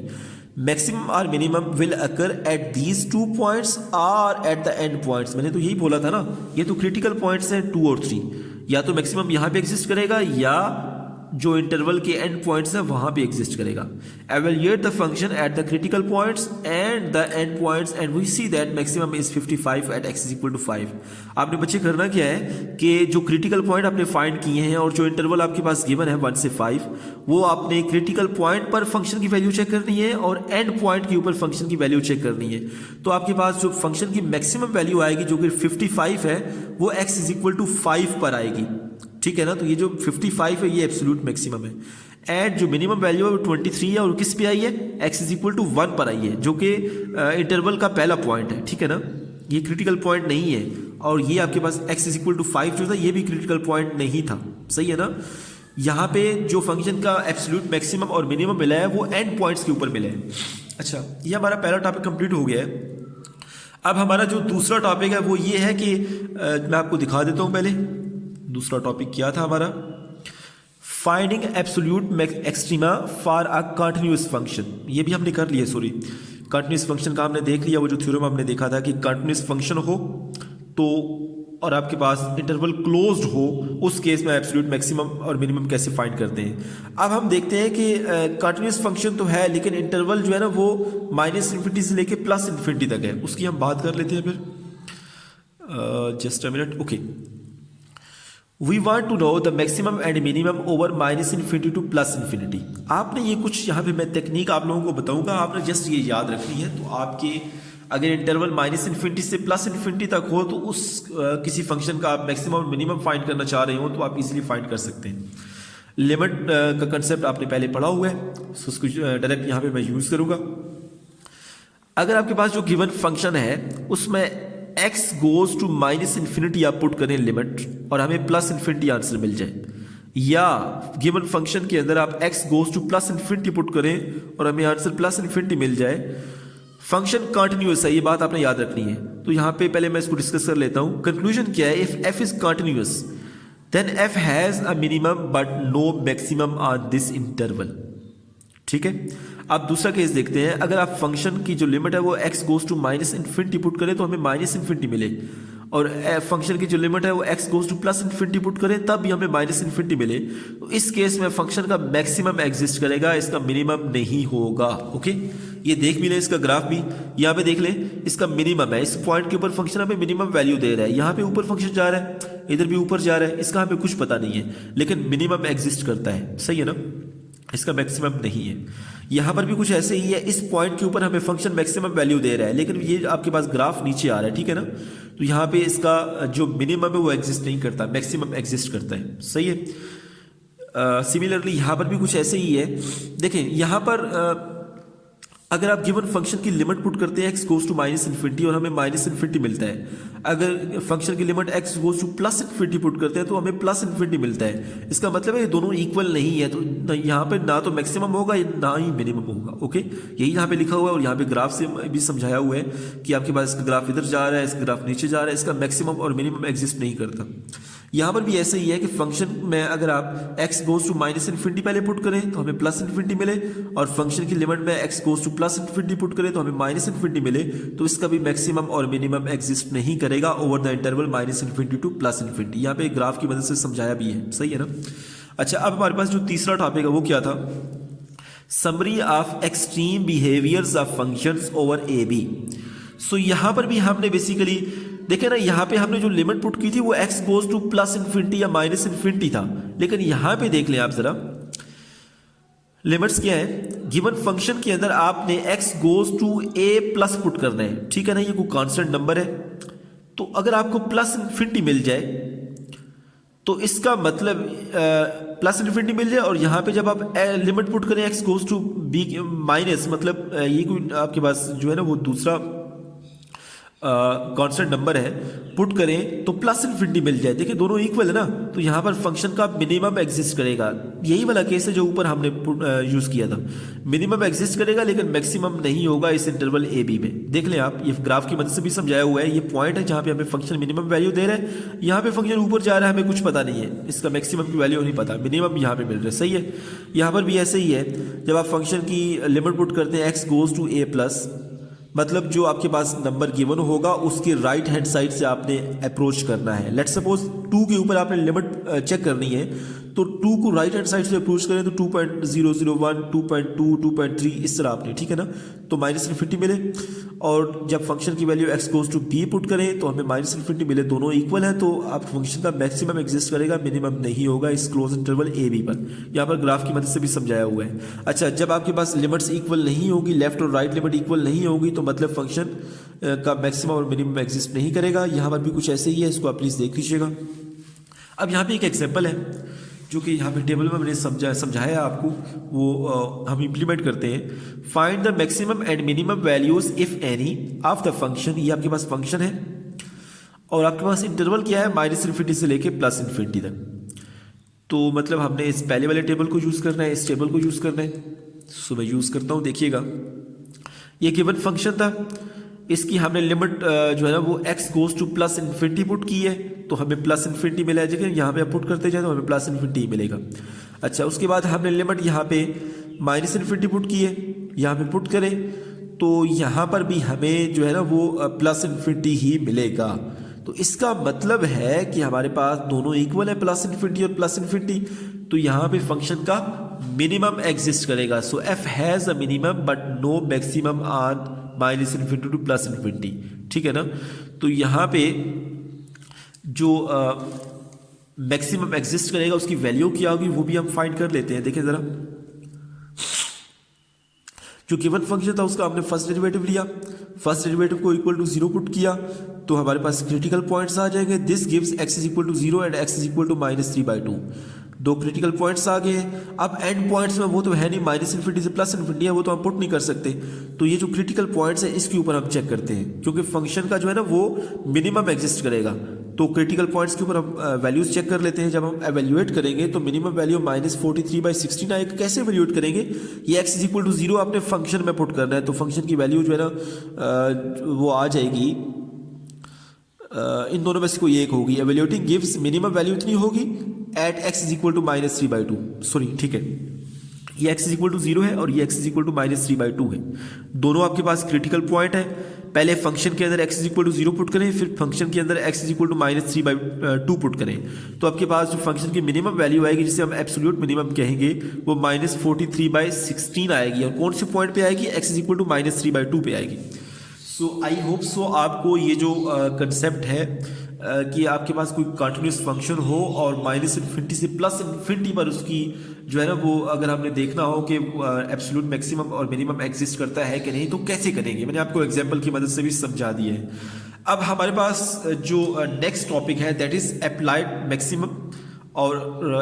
Speaker 2: मैक्सिमम और minimum will occur at these 2 points और एट द एंड पॉइंट्स। मैंने तो यही बोला था ना, ये तो क्रिटिकल पॉइंट्स हैं 2 और 3, या तो मैक्सिमम यहाँ पे एग्जिस्ट करेगा या जो इंटरवल के एंड पॉइंट्स हैं वहां पे एग्जिस्ट करेगा। Evaluate the function at the critical points and the end points and we see that maximum is 55 at x is equal to 5। आपने बच्चे करना क्या है कि जो क्रिटिकल पॉइंट आपने फाइंड किए हैं और जो इंटरवल आपके पास गिवन है 1 से 5, वो आपने क्रिटिकल पॉइंट पर फंक्शन की वैल्यू चेक करनी है और एंड पॉइंट के ऊपर फंक्शन की वैल्यू चेक करनी है। तो आपके पास जो फंक्शन की मैक्सिमम वैल्यू आएगी जो कि 55 है, वो x इज इक्वल टू 5 पर आएगी। ठीक है ना। तो ये जो 55 है ये एब्सोल्यूट मैक्सिमम है। एंड जो मिनिमम वैल्यू है वो 23 है और किस पे आई है, x इज इक्वल टू 1 पर आई है, जो कि इंटरवल का पहला पॉइंट है, ठीक है ना। ये क्रिटिकल पॉइंट नहीं है। और ये आपके पास x इज इक्वल टू 5 जो था ये भी क्रिटिकल पॉइंट नहीं था, सही है ना। यहाँ पे जो फंक्शन का एब्सोल्यूट मैक्सिमम और मिनिमम मिला है वो एंड पॉइंट्स के ऊपर मिला है। अच्छा, ये हमारा पहला टॉपिक कंप्लीट हो गया है। अब हमारा जो दूसरा टॉपिक है वो ये है कि मैं आपको दिखा देता हूँ पहले। दूसरा टॉपिक क्या था हमारा, finding absolute extrema for a continuous function. ये भी हमने कर लिया, सॉरी, कंटिन्यूअस फंक्शन का हमने देख लिया। वो जो थ्योरम हमने देखा था कि कंटिन्यूअस फंक्शन हो तो और आपके पास इंटरवल क्लोज्ड हो, उस केस में एब्सोल्यूट मैक्सिमम और मिनिमम कैसे फाइंड करते हैं। अब हम देखते हैं कि कंटिन्यूअस फंक्शन तो है लेकिन इंटरवल जो है ना वो -∞ से लेके +∞ तक है, उसकी हम बात कर लेते हैं फिर। Just a minute, okay. We want to know the maximum and minimum over -∞ to +∞। आपने ये कुछ यहाँ पे मैं टेक्निक आप लोगों को बताऊंगा, आपने जस्ट ये याद रखनी है। तो आपके अगर इंटरवल -∞ से +∞ तक हो तो उस किसी फंक्शन का आप मैक्सिमम और मिनिमम फाइंड करना चाह रहे हो तो आप इजीली फाइंड कर सकते हैं। लिमिट का कंसेप्ट आपने पहले पढ़ा हुआ है, तो उसको डायरेक्ट यहाँ पे मैं यूज़ करूँगा। अगर आपके पास जो गिवन फंक्शन है उसमें x गोज टू -∞ आप पुट करें लिमिट और हमें +∞ आंसर मिल जाए, या गिवन फंक्शन के अंदर आप x गोज टू +∞ पुट करें और हमें आंसर +∞ मिल जाए, फंक्शन कंटिन्यूअस है, ये बात आपने याद रखनी है। तो यहाँ पे पहले मैं इसको डिस्कस कर लेता हूँ। कंक्लूजन क्या है, if f is continuous then f has a minimum but no maximum on this interval, ठीक है। अब दूसरा केस देखते हैं। अगर आप फंक्शन की जो लिमिट है वो x गोज टू -∞ पुट करें तो हमें -∞ मिले, और फंक्शन की जो लिमिट है वो x गोज टू +∞ पुट करें तब भी हमें -∞ मिले, तो इस केस में फंक्शन का मैक्सिमम एग्जिस्ट करेगा, इसका मिनिमम नहीं होगा। ओके, ये देख भी लें, इसका ग्राफ भी यहाँ पे देख लें, इसका मिनिमम है, इस पॉइंट के ऊपर फंक्शन हमें मिनिमम वैल्यू दे रहा है, यहाँ पे ऊपर फंक्शन जा रहा है, इधर भी ऊपर जा रहा है, इसका हमें कुछ पता नहीं है, लेकिन मिनिमम एग्जिस्ट करता है, सही है ना, इसका मैक्सिमम नहीं है। यहाँ पर भी कुछ ऐसे ही है, इस पॉइंट के ऊपर हमें फंक्शन मैक्सिमम वैल्यू दे रहा है, लेकिन ये आपके पास ग्राफ नीचे आ रहा है, ठीक है ना। तो यहाँ पे इसका जो मिनिमम है वो एग्जिस्ट नहीं करता, मैक्सिमम एग्जिस्ट करता है, सही है। सिमिलरली यहाँ पर भी कुछ ऐसे ही है। देखें यहाँ पर अगर आप गिवन फंक्शन की लिमिट पुट करते हैं x गोज टू -∞ और हमें -∞ मिलता है, अगर फंक्शन की limit x goes to +∞ put करते हैं तो हमें +∞ मिलता है, इसका मतलब है ये दोनों इक्वल नहीं है, तो यहाँ पे ना तो मैक्सिमम होगा ना ही मिनिमम होगा। ओके, यही यहाँ पे लिखा हुआ है और यहाँ पे ग्राफ से भी समझाया हुआ है कि आपके पास इसका ग्राफ इधर जा रहा है, इसका ग्राफ नीचे जा रहा है, इसका मैक्सिमम और मिनिमम एग्जिस्ट नहीं करता। यहाँ पर भी ऐसे ही है कि फंक्शन में अगर आप x गोज टू -∞ पहले पुट करें तो हमें +∞ मिले, और फंक्शन की लिमिट में x गोज टू +∞ पुट करें तो हमें -∞ मिले, तो इसका भी मैक्सिमम और मिनिमम एग्जिस्ट नहीं करेगा ओवर द इंटरवल -∞ टू +∞। यहाँ पे ग्राफ की मदद से समझाया भी है, सही है ना। अच्छा, अब हमारे पास जो तीसरा टॉपिक है वो क्या था, summary of extreme behaviours of functions over A B. So यहाँ पर भी हमने बेसिकली देखे ना, यहाँ पे हमने जो लिमिट पुट की थी वो x गोज टू +∞ या -∞ था, लेकिन यहाँ पे देख लें आप जरा लिमिट्स क्या है। गिवन फंक्शन के अंदर आपने x goes to a+ put करना है, ठीक है ना, ये कोई कांस्टेंट नंबर है, तो अगर आपको +∞ मिल जाए तो इसका मतलब +∞ मिल जाए, और यहाँ पे जब आप लिमिट पुट करें x goes to b minus, मतलब ये कोई आपके पास जो है ना वो दूसरा कांस्टेंट नंबर है, पुट करें तो +∞ मिल जाए। देखिए दोनों इक्वल है ना, तो यहाँ पर फंक्शन का मिनिमम एग्जिस्ट करेगा। यही वाला केस है जो ऊपर हमने यूज़ किया था, मिनिमम एग्जिस्ट करेगा लेकिन मैक्सिमम नहीं होगा इस इंटरवल ए बी में। देख लें आप, ये ग्राफ की मदद से भी समझाया हुआ है, ये पॉइंट है जहाँ पे हमें फंक्शन मिनिमम वैल्यू दे रहा है, यहाँ पे फंक्शन ऊपर जा रहा है, हमें कुछ पता नहीं है, इसका मैक्सिमम की वैल्यू नहीं पता, मिनिमम यहाँ पे मिल रहा है, सही है। यहाँ पर भी ऐसे ही है, जब आप फंक्शन की लिमिट पुट करते हैं x गोज टू a+, मतलब जो आपके पास नंबर गिवन होगा उसके राइट हैंड साइड से आपने अप्रोच करना है। लेट्स सपोज 2 के ऊपर आपने लिमिट चेक करनी है, तो 2 को राइट हैंड साइड से अप्रोच करें तो 2.001, 2.2, 2.3 इस तरह आपने, ठीक है ना, तो -∞ मिले, और जब फंक्शन की value x goes to b put करें तो हमें -∞ मिले, दोनों इक्वल हैं, तो आप फंक्शन का मैक्सिमम एग्जिस्ट करेगा, मिनिमम नहीं होगा इस क्लोज इंटरवल ए बी पर। यहाँ पर ग्राफ की मदद से भी समझाया हुआ है। अच्छा, जब आपके पास लिमिट्स इक्वल नहीं होगी, लेफ्ट और राइट लिमिट इक्वल नहीं होगी, तो मतलब फंक्शन का मैक्सिमम और मिनिमम एग्जिस्ट नहीं करेगा। यहाँ पर भी कुछ ऐसे ही है, इसको आप प्लीज़ देख लीजिएगा। अब यहाँ पे एक एग्जांपल है जो कि यहाँ पे टेबल में मैंने समझाया आपको, वो हम इम्प्लीमेंट करते हैं। Find the maximum and minimum values if any of the function. ये आपके पास फंक्शन है और आपके पास इंटरवल क्या है, -∞ से लेके +∞ तक। तो मतलब हमने इस पहले वाले टेबल को यूज़ करना है, इस टेबल को यूज़ करना है। सो मैं यूज़ करता हूँ, देखिएगा ये गिवन फंक्शन था, इसकी हमने लिमिट जो है ना वो x गोज टू +∞ पुट की है, तो हमें +∞ मिला है। यहाँ पे आप पुट करते जाए तो हमें +∞ मिलेगा। अच्छा, उसके बाद हमने लिमिट यहाँ पे -∞ पुट की है, यहाँ पे पुट करें तो यहाँ पर भी हमें जो है ना वो +∞ ही मिलेगा। तो इसका मतलब है कि हमारे पास दोनों इक्वल है, +∞ और +∞, तो यहाँ पे फंक्शन का मिनिमम एग्जिस्ट करेगा। So f has a minimum but no maximum on -∞ to +∞, ठीक है ना। तो यहाँ पे जो मैक्सिमम एग्जिस्ट करेगा उसकी वैल्यू क्या होगी वो भी हम फाइंड कर लेते हैं। देखिए ज़रा, जो गिवन फंक्शन था उसका हमने फर्स्ट डेरिवेटिव लिया, फर्स्ट डेरिवेटिव को इक्वल टू 0 पुट किया तो हमारे पास क्रिटिकल पॉइंट्स आ जाएंगे। This gives x is equal to 0 and x is equal to -3/2। दो क्रिटिकल पॉइंट्स आ गए। अब एंड पॉइंट्स में वो तो है नहीं, -∞ से +∞ है, वो तो हम पुट नहीं कर सकते। तो ये जो क्रिटिकल पॉइंट्स है इसके ऊपर हम चेक करते हैं, क्योंकि फंक्शन का जो है ना वो मिनिमम एग्जिस्ट करेगा। तो क्रिटिकल पॉइंट्स के ऊपर हम वैल्यूज चेक कर लेते हैं। जब हम एवेल्यूएट करेंगे तो मिनिमम वैल्यू -43/16 आएगा। कैसे एवेल्यूएट करेंगे, ये x इज इक्वल टू 0 आपने फंक्शन में पुट करना है, तो फंक्शन की वैल्यू जो है ना वो आ जाएगी, इन दोनों में से कोई एक होगी। एवेल्यूएटिंग गिव्स मिनिमम वैल्यू इतनी होगी at x is equal to -3/2, sorry ठीक है, ये x इज इक्वल टू 0 है और ये x इज इक्वल टू -3/2 है। दोनों आपके पास क्रिटिकल पॉइंट है। पहले फंक्शन के अंदर x is equal to 0 put करें, फिर फंक्शन के अंदर x is equal to -3/2 put करें, तो आपके पास जो फंक्शन की मिनिमम वैल्यू आएगी, जिसे हम एब्सोल्यूट मिनिमम कहेंगे, वो -43/16 आएगी। और कौन से पॉइंट पे आएगी, x इज इक्वल टू -3/2 पे आएगी। सो आई होप सो आपको ये जो कंसेप्ट है कि आपके पास कोई कंटिन्यूस फंक्शन हो और -∞ से +∞ पर उसकी जो है ना वो अगर हमने देखना हो कि एब्सोल्यूट मैक्सिमम और मिनिमम एग्जिस्ट करता है कि नहीं, तो कैसे करेंगे, मैंने आपको एग्जांपल की मदद से भी समझा दिया है। अब हमारे पास जो नेक्स्ट टॉपिक है दैट इज अप्लाइड मैक्सिमम और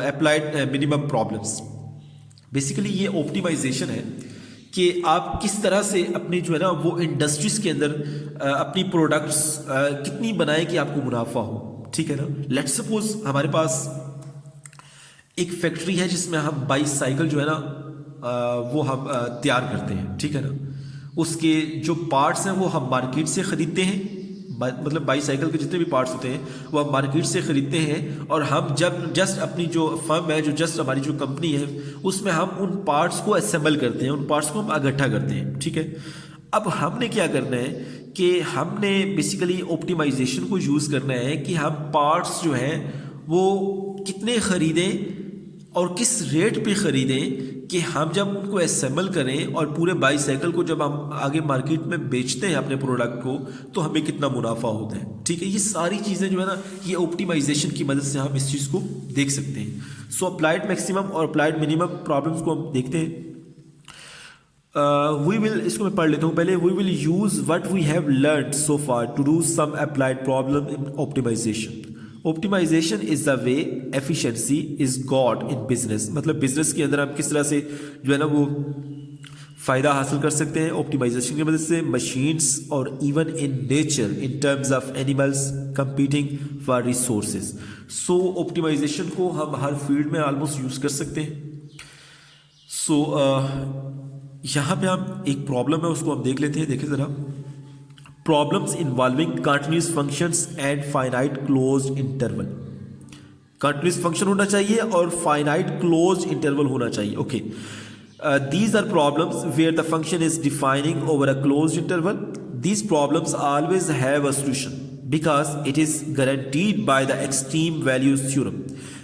Speaker 2: अप्लाइड मिनिमम प्रॉब्लम्स। बेसिकली ये ऑप्टिमाइजेशन है कि आप किस तरह से अपनी जो है ना वो इंडस्ट्रीज के अंदर अपनी प्रोडक्ट्स कितनी बनाए कि आपको मुनाफा हो, ठीक है ना। लेट्स सपोज हमारे पास एक फैक्ट्री है जिसमें हम बाईसाइकिल जो है ना वो हम तैयार करते हैं, ठीक है ना। उसके जो पार्ट्स हैं वो हम मार्केट से ख़रीदते हैं, मतलब बाईसाइकिल के जितने भी पार्ट्स होते हैं वो हम मार्केट से ख़रीदते हैं, और हम जब जस्ट अपनी जो फर्म है, जो जस्ट हमारी जो कंपनी है, उसमें हम उन पार्ट्स को असेंबल करते हैं, उन पार्ट्स को हम इकट्ठा करते हैं, ठीक है। अब हमने क्या करना है कि हमने बेसिकली ऑप्टिमाइजेशन को यूज़ करना है कि हम पार्ट्स जो हैं वो कितने ख़रीदें और किस रेट पे ख़रीदें कि हम जब उनको असेंबल करें और पूरे बाईसाइकिल को जब हम आगे मार्केट में बेचते हैं अपने प्रोडक्ट को, तो हमें कितना मुनाफा होता है, ठीक है। ये सारी चीज़ें जो है ना ये ऑप्टिमाइजेशन की मदद से हम इस चीज़ को देख सकते हैं। सो अप्लाइड मैक्सिमम और अप्लाइड मिनिमम प्रॉब्लम्स को हम देखते हैं। वी विल, इसको मैं पढ़ लेता हूँ पहले। We will use what we have learned so far to do some applied problem in optimization. Optimization is the way efficiency is got in business. मतलब बिजनेस के अंदर हम किस तरह से जो है ना वो फ़ायदा हासिल कर सकते हैं ऑप्टिमाइजेशन की मदद से। मशीन्स और even in nature in terms of animals competing for resources. So optimization को हम हर फील्ड में ऑलमोस्ट यूज़ कर सकते हैं। सो यहाँ पे हम एक प्रॉब्लम है उसको हम देख लेते हैं। देखिए ज़रा, problems involving continuous functions and finite closed interval. Continuous function होना चाहिए और फाइनाइट क्लोज्ड इंटरवल होना चाहिए, okay. These are problems where the function is defining over a closed interval. These problems always have a solution because it is guaranteed by the extreme values theorem.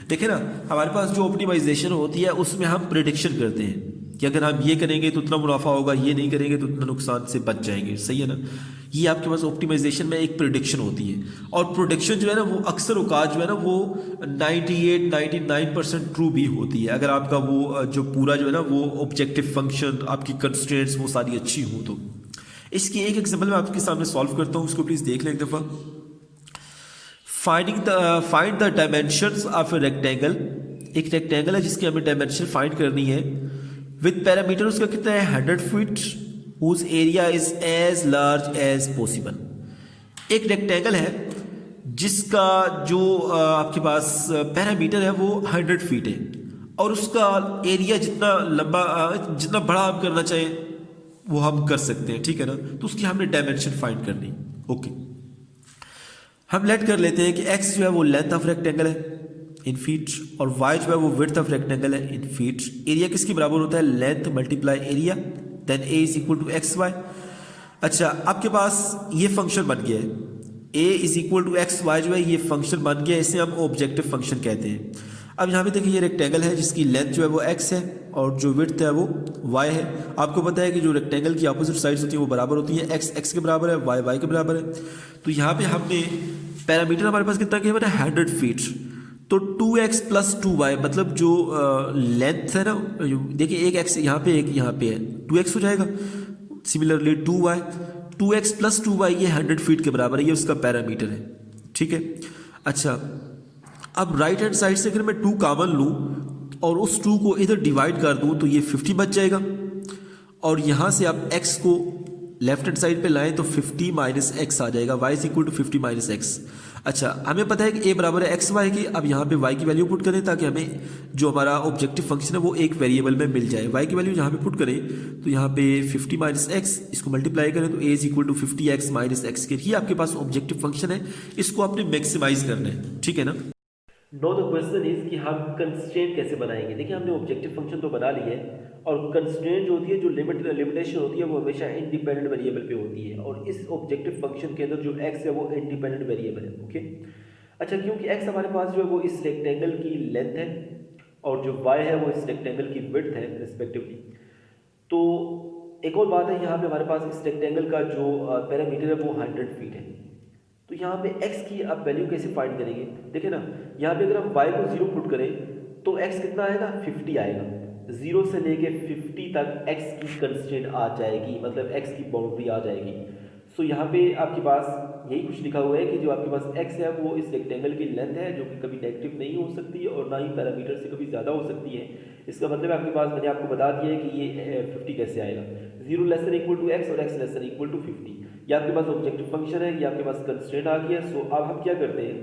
Speaker 2: देखिए ना, हमारे पास जो optimisation होती है उसमें हम प्रिडिक्शन करते हैं कि अगर हम ये करेंगे तो उतना मुनाफा होगा, ये नहीं करेंगे तो उतना नुकसान से बच जाएंगे, सही है ना। ये आपके पास ऑप्टिमाइजेशन में एक प्रिडिक्शन होती है, और प्रोडिक्शन जो है ना वो अक्सर औकात जो है ना वो 98-99% ट्रू भी होती है, अगर आपका वो जो पूरा जो है ना वो ऑब्जेक्टिव फंक्शन, आपकी कंस्ट्रेंट्स वो सारी अच्छी हो तो। इसकी एक एग्जांपल मैं आपके सामने सॉल्व करता हूँ, उसको प्लीज़ देख लें एक दफ़ा। Find the dimensions of a rectangle. एक रेक्टेंगल है जिसकी हमें डायमेंशन फाइंड करनी है विद पैरामीटर उसका कितना है 100 feet whose area is as large as possible. एक रेक्टेंगल है जिसका जो आपके पास पैरामीटर है वो 100 फीट है और उसका एरिया जितना लंबा जितना बड़ा आप करना चाहें वो हम कर सकते हैं, ठीक है ना। तो उसकी हमने डायमेंशन फाइंड करनी। ओके, हम लेट कर लेते हैं कि x जो है वो लेंथ ऑफ रेक्टेंगल है इन फीट और y जो है वो विड्थ ऑफ रेक्टेंगल है इन फीट। एरिया किसके बराबर होता है length multiply area, then a is equal to x y. अच्छा, आपके पास ये फंक्शन बन गया है a is equal to x y जो है ये फंक्शन बन गया है, इसे हम ऑब्जेक्टिव फंक्शन कहते हैं। अब यहाँ पे देखिए ये रेक्टेंगल है जिसकी लेंथ जो है वो x है और जो विड्थ है वो y है। आपको पता है कि जो रेक्टेंगल की अपोजिट साइड्स होती है वो बराबर होती है, x x के बराबर है, y y के बराबर है। तो यहाँ पे हमने पैरामीटर हमारे पास कितना किया है 100 फीट, तो 2x प्लस 2y मतलब जो लेंथ है ना, देखिए एक x यहाँ पे एक यहाँ पे है 2x हो जाएगा। सिमिलरली 2x प्लस 2y ये 100 फीट के बराबर है, ये उसका पैरामीटर है, ठीक है। अच्छा, अब राइट हैंड साइड से अगर मैं 2 कॉमन लूँ और उस 2 को इधर डिवाइड कर दूँ तो ये 50 बच जाएगा और यहाँ से आप x को लेफ्ट हैंड साइड पे लाएं तो 50 माइनस एक्स आ जाएगा, y is equal to 50 minus x. अच्छा, हमें पता है कि a बराबर है एक्स वाई की। अब यहाँ पे y की वैल्यू पुट करें ताकि हमें जो हमारा ऑब्जेक्टिव फंक्शन है वो एक वेरिएबल में मिल जाए। y की वैल्यू यहाँ पे पुट करें तो यहाँ पे 50 माइनस एक्स, इसको मल्टीप्लाई करें तो a is equal to 50x minus x के ही आपके पास ऑब्जेक्टिव फंक्शन है, इसको आपने मैक्सिमाइज करना है, ठीक है ना।
Speaker 1: नो द क्वेश्चन इज कि हम कंस्ट्रेंट कैसे बनाएंगे। देखिए हमने ऑब्जेक्टिव फंक्शन तो बना लिया है और कंस्ट्रेंट जो होती है, जो लिमिटेशन होती है वो हमेशा इंडिपेंडेंट वेरिएबल पे होती है और इस ऑब्जेक्टिव फंक्शन के अंदर जो x है वो इंडिपेंडेंट वेरिएबल है। ओके, अच्छा, क्योंकि x हमारे पास जो है वो इस रेक्टेंगल की लेंथ है और जो y है वो इस रेक्टेंगल की विड्थ है रिस्पेक्टिवली। तो एक और बात है, यहाँ पे हमारे पास इस रेक्टेंगल का जो पैरामीटर है वो 100 फीट है। तो यहाँ पे x की आप वैल्यू कैसे फाइंड करेंगे। देखिए ना, यहाँ पे अगर हम y को 0 पुट करें तो x कितना आएगा 50 आएगा। 0 से लेके 50 तक x की कंस्ट्रेंट आ जाएगी, मतलब x की बाउंड्री आ जाएगी। सो यहाँ पे आपके पास यही कुछ लिखा हुआ है कि जो आपके पास x है वो इस रेक्टेंगल की लेंथ है जो कि कभी नेगेटिव नहीं हो सकती है और ना ही पैरामीटर से कभी ज़्यादा हो सकती है। इसका मतलब आपके पास मैंने आपको बता दिया है कि ये 50 कैसे आएगा। 0 less than equal to x और x less than equal to 50, ये आपके पास ऑब्जेक्टिव फंक्शन है, ये आपके पास कंस्ट्रेंट आ गया। सो अब हम क्या करते हैं,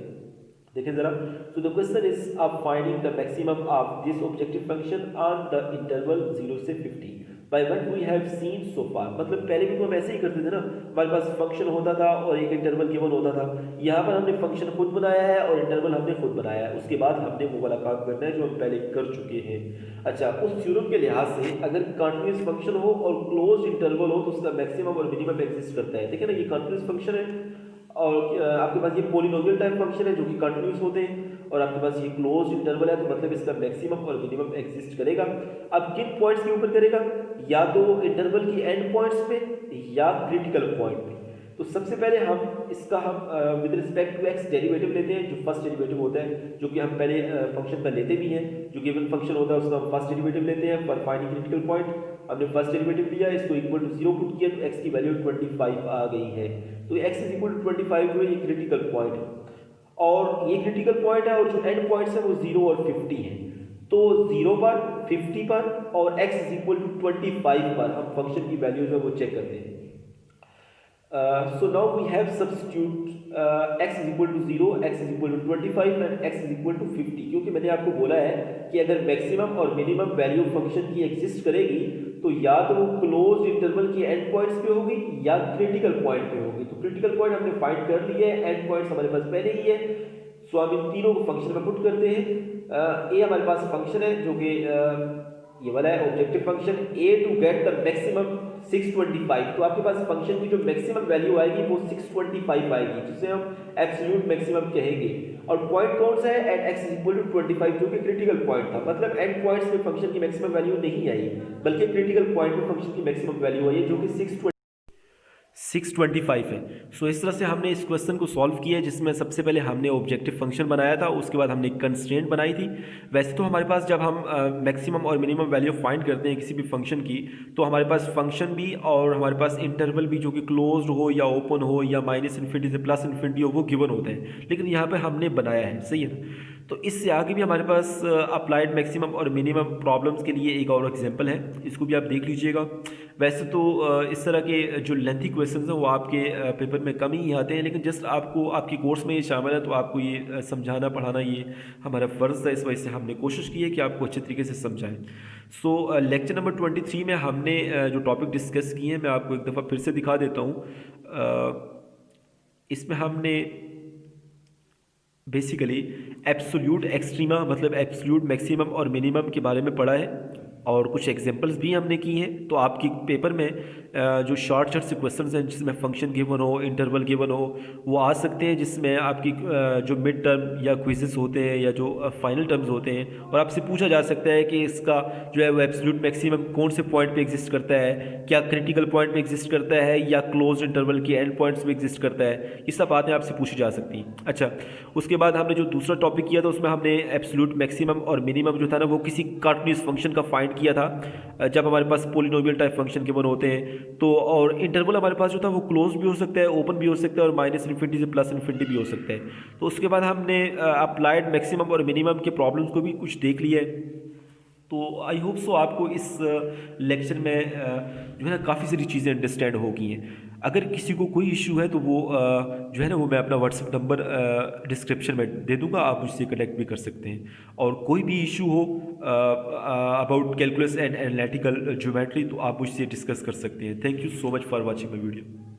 Speaker 1: देखें जरा। सो द क्वेश्चन इज आप finding the maximum of this objective function on the interval 0 से 50 by what we have seen so far. मतलब पहले भी तो हम ऐसे ही करते थे ना, हमारे पास फंक्शन होता था और एक इंटरवल गिवन होता था। यहाँ पर हमने फंक्शन खुद बनाया है और इंटरवल हमने खुद बनाया है, उसके बाद हमने वो वाला काम करना है जो हम पहले कर चुके हैं। अच्छा, उस थ्योरम के लिहाज से अगर कंटीन्यूअस फंक्शन हो और क्लोज इंटरवल हो तो उसका मैक्सिमम और मिनिमम एग्जिस्ट करता है। देखिए ना, ये कंटीन्यूअस फंक्शन है और आपके पास ये पॉलिनोमियल टाइप फंक्शन है जो कि कंटीन्यूअस होते हैं और आपके पास ये क्लोज इंटरवल है, तो मतलब इसका मैक्सिमम और मिनिमम एग्जिस्ट करेगा। अब किन पॉइंट्स के ऊपर करेगा, या तो इंटरवल की एंड पॉइंट्स पे या क्रिटिकल पॉइंट पे। तो सबसे पहले हम इसका with respect to x derivative लेते हैं, जो फर्स्ट डेरिवेटिव होता है, जो कि हम पहले फंक्शन का लेते भी हैं। जो गिवन फंक्शन होता है उसका हम फर्स्ट डेरिवेटिव लेते हैं फॉर फाइंडिंग क्रिटिकल पॉइंट। हमने फर्स्ट डेरिवेटिव लिया, इसको इक्वल टू 0 पुट किया तो x की वैल्यू 25 आ गई है। तो x इज इक्वल टू 25 जो है ये क्रिटिकल पॉइंट है और ये क्रिटिकल पॉइंट है और जो एंड पॉइंट्स है वो 0 और 50 है। तो 0 पर, 50 पर और x इज इक्वल टू 25 पर हम फंक्शन की वैल्यू जो है वो चेक करते हैं। So now we have substitute x is equal to 0, x is equal to 25 and x is equal to 50, क्योंकि मैंने आपको बोला है कि अगर मैक्सिमम और मिनिमम वैल्यू फंक्शन की एग्जिस्ट करेगी तो या तो वो क्लोज इंटरवल की एंड पॉइंट्स पे होगी या क्रिटिकल पॉइंट पे होगी। तो क्रिटिकल पॉइंट हमने फाइंड कर लिया है, एंड पॉइंट्स हमारे पास पहले ही है। सो हम इन तीनों को फंक्शन में पुट करते हैं। a हमारे पास फंक्शन है जो कि ये वाला है objective function, a to get the maximum 625। तो आपके पास फंक्शन की जो मैक्सिमम वैल्यू आएगी वो 625 आएगी, जिसे हम एब्सोल्यूट मैक्सिमम कहेंगे। और पॉइंट कौन सा है, at x is equal to 25, जो कि क्रिटिकल पॉइंट था। मतलब एंड पॉइंट्स में फंक्शन की मैक्सिमम वैल्यू नहीं आई, बल्कि क्रिटिकल पॉइंट में फंक्शन की मैक्सिमम वैल्यू आई है जो कि 620। 625 है। सो इस तरह से हमने इस क्वेश्चन को सॉल्व किया है, जिसमें सबसे पहले हमने ऑब्जेक्टिव फंक्शन बनाया था, उसके बाद हमने कंस्ट्रेंट बनाई थी। वैसे तो हमारे पास जब हम मैक्सिमम और मिनिमम वैल्यू फाइंड करते हैं किसी भी फंक्शन की, तो हमारे पास फंक्शन भी और हमारे पास इंटरवल भी जो कि क्लोज्ड हो या ओपन हो या -∞ से +∞ हो, वो गिवन होते हैं। लेकिन यहाँ पर हमने बनाया है, सही है ना। तो इससे आगे भी हमारे पास अप्लाइड मैक्सिमम और मिनिमम प्रॉब्लम्स के लिए एक और एग्जांपल है, इसको भी आप देख लीजिएगा। वैसे तो इस तरह के जो लेंथी क्वेश्चंस हैं वो आपके पेपर में कम ही आते हैं, लेकिन जस्ट आपको आपके कोर्स में ये शामिल है, तो आपको ये समझाना पढ़ाना ये हमारा फ़र्ज़ है। इस वजह से हमने कोशिश की है कि आपको अच्छे तरीके से समझाएं। सो लेक्चर नंबर 23 में हमने जो टॉपिक डिस्कस किए हैं, मैं आपको एक दफ़ा फिर से दिखा देता हूँ। इसमें हमने बेसिकली एब्सोल्यूट एक्सट्रीमा मतलब एब्सोल्यूट मैक्सिमम और मिनिमम के बारे में पढ़ा है, और कुछ एग्जांपल्स भी हमने की हैं। तो आपकी पेपर में जो शॉर्ट से क्वेश्चंस हैं जिसमें फंक्शन गिवन हो, इंटरवल गिवन हो, वो आ सकते हैं, जिसमें आपकी जो मिड टर्म या क्विज़ेस होते हैं या जो फाइनल टर्म्स होते हैं, और आपसे पूछा जा सकता है कि इसका जो है वो एब्सोल्यूट मैक्सिमम कौन से पॉइंट पे एग्जिस्ट करता है, क्या क्रिटिकल पॉइंट पे एग्जिस्ट करता है या क्लोज इंटरवल के एंड पॉइंट्स में एग्जिस्ट करता है। ये सब बातें आपसे पूछी जा सकती हैं। अच्छा, उसके बाद हमने जो दूसरा टॉपिक किया था उसमें हमने एब्सोल्यूट मैक्सिमम और मिनिमम जो था ना, वो किसी कंटीन्यूअस फंक्शन का फाइंड किया था जब हमारे पास पोलिनोमियल टाइप फंक्शन गिवन होते हैं। तो और इंटरवल हमारे पास जो था वो क्लोज भी हो सकता है, ओपन भी हो सकता है, और -∞ से +∞ भी हो सकता है। तो उसके बाद हमने अप्लाइड मैक्सिमम और मिनिमम के प्रॉब्लम्स को भी कुछ देख लिया है। तो आई होप सो आपको इस लेक्चर में जो है ना काफ़ी सारी चीज़ें अंडरस्टैंड हो गई हैं। अगर किसी को कोई इशू है तो वो जो है ना वो मैं अपना व्हाट्सएप नंबर डिस्क्रिप्शन में दे दूंगा, आप मुझसे कनेक्ट भी कर सकते हैं। और कोई भी इशू हो about calculus and analytical geometry, तो आप मुझसे डिस्कस कर सकते हैं। Thank you so much for watching my video.